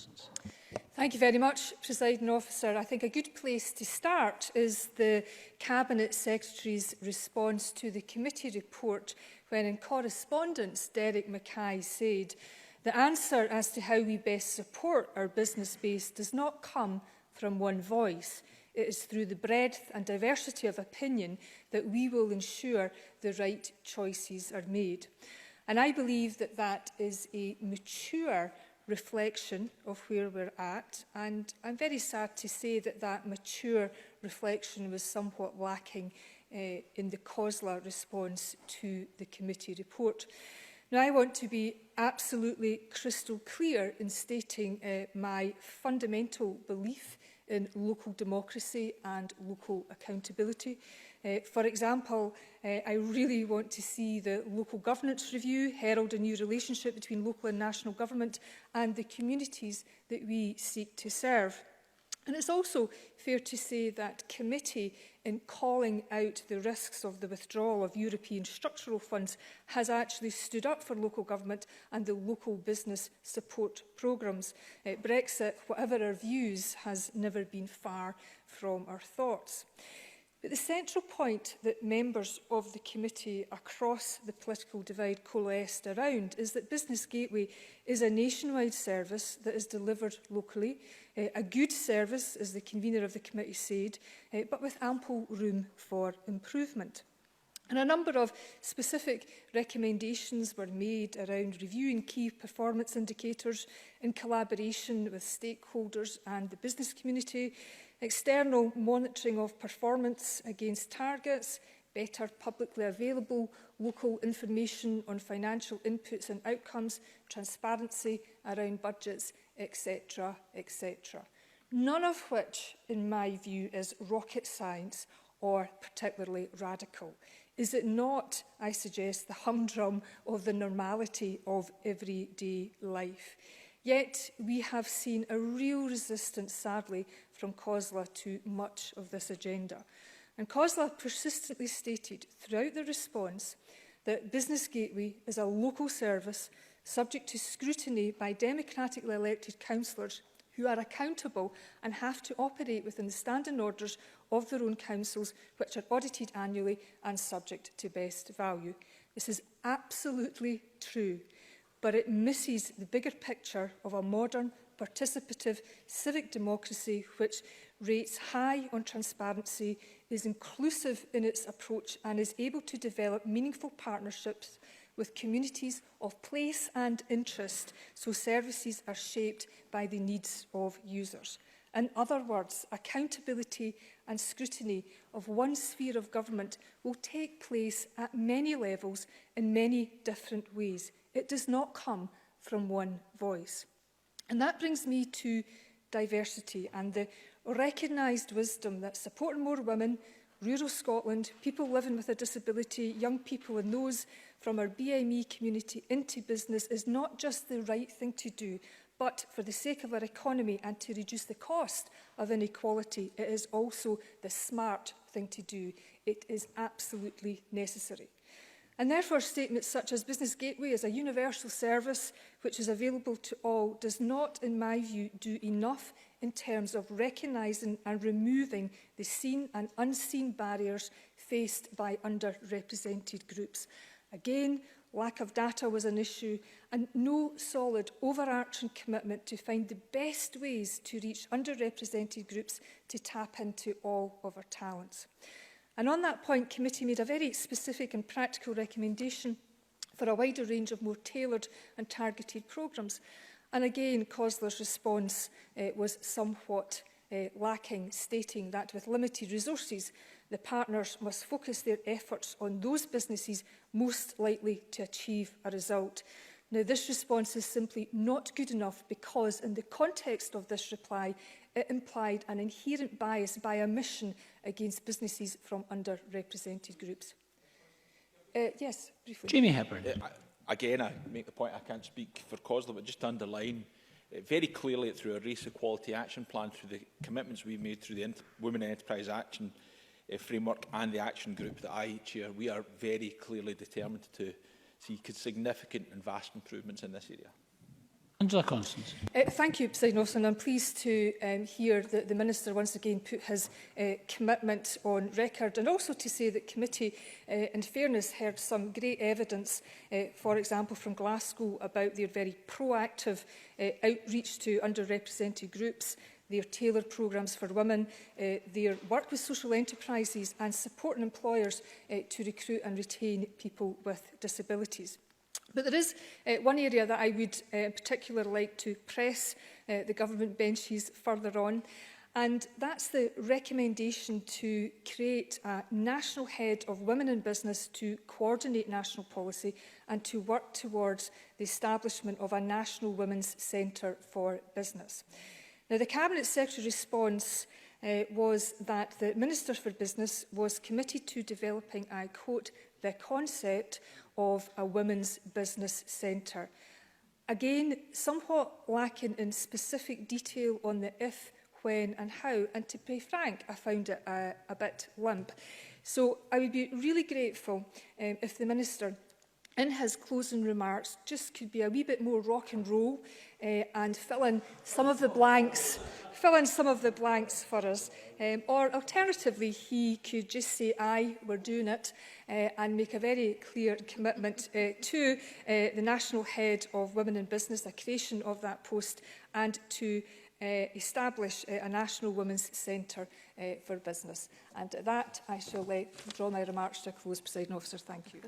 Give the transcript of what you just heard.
Constance. Thank you very much, Presiding Officer. I think a good place to start is the Cabinet Secretary's response to the committee report when in correspondence Derek Mackay said, "The answer as to how we best support our business base does not come from one voice. It is through the breadth and diversity of opinion that we will ensure the right choices are made." And I believe that that is a mature reflection of where we're at, and I'm very sad to say that that mature reflection was somewhat lacking in the COSLA response to the committee report. Now, I want to be absolutely crystal clear in stating my fundamental belief in local democracy and local accountability. For example, I really want to see the local governance review herald a new relationship between local and national government and the communities that we seek to serve. And it's also fair to say that committee, in calling out the risks of the withdrawal of European structural funds, has actually stood up for local government and the local business support programmes. Brexit, whatever our views, has never been far from our thoughts. But the central point that members of the committee across the political divide coalesced around is that Business Gateway is a nationwide service that is delivered locally, a good service, as the convener of the committee said, but with ample room for improvement. And a number of specific recommendations were made around reviewing key performance indicators in collaboration with stakeholders and the business community, external monitoring of performance against targets, better publicly available local information on financial inputs and outcomes, transparency around budgets, etc., etc. None of which, in my view, is rocket science or particularly radical. Is it not, I suggest, the humdrum of the normality of everyday life? Yet we have seen a real resistance, sadly, from COSLA to much of this agenda. And COSLA persistently stated throughout the response that Business Gateway is a local service subject to scrutiny by democratically elected councillors who are accountable and have to operate within the standing orders of their own councils, which are audited annually and subject to best value. This is absolutely true, but it misses the bigger picture of a modern, participative civic democracy which rates high on transparency, is inclusive in its approach and is able to develop meaningful partnerships with communities of place and interest so services are shaped by the needs of users. In other words, accountability and scrutiny of one sphere of government will take place at many levels in many different ways. It does not come from one voice. And that brings me to diversity and the recognised wisdom that supporting more women, rural Scotland, people living with a disability, young people and those from our BME community into business is not just the right thing to do, but for the sake of our economy and to reduce the cost of inequality, it is also the smart thing to do. It is absolutely necessary. And therefore, statements such as Business Gateway is a universal service which is available to all does not, in my view, do enough in terms of recognising and removing the seen and unseen barriers faced by underrepresented groups. Again, lack of data was an issue and no solid overarching commitment to find the best ways to reach underrepresented groups to tap into all of our talents. And on that point, committee made a very specific and practical recommendation for a wider range of more tailored and targeted programmes. And again, COSLA's response was somewhat lacking, stating that with limited resources, the partners must focus their efforts on those businesses most likely to achieve a result. Now, this response is simply not good enough because, in the context of this reply, it implied an inherent bias by omission against businesses from underrepresented groups. Yes, briefly. Jamie Hepburn. Again, I make the point I can't speak for COSLA, but just to underline very clearly through our Race Equality Action Plan, through the commitments we've made through the Women Enterprise Action Framework and the action group that I chair, we are very clearly determined to see significant and vast improvements in this area. Angela Constance. Thank you, President Officer, and I'm pleased to hear that the Minister once again put his commitment on record, and also to say that committee, in fairness, heard some great evidence, for example, from Glasgow about their very proactive outreach to underrepresented groups, their tailored programmes for women, their work with social enterprises and supporting employers to recruit and retain people with disabilities. But there is one area that I would in particular like to press the government benches further on, and that's the recommendation to create a national head of women in business to coordinate national policy and to work towards the establishment of a national women's centre for business. Now, the Cabinet Secretary response was that the Minister for Business was committed to developing, I quote, the concept of a women's business centre. Again, somewhat lacking in specific detail on the if, when and how, and to be frank, I found it a bit limp. So I would be really grateful if the Minister, in his closing remarks, just could be a wee bit more rock and roll and fill in some of the blanks for us. Or alternatively, he could just say, aye, we're doing it, and make a very clear commitment to the national head of women in business, the creation of that post, and to establish a national women's centre for business. And at that, I shall draw my remarks to a close, Presiding Officer. Thank you.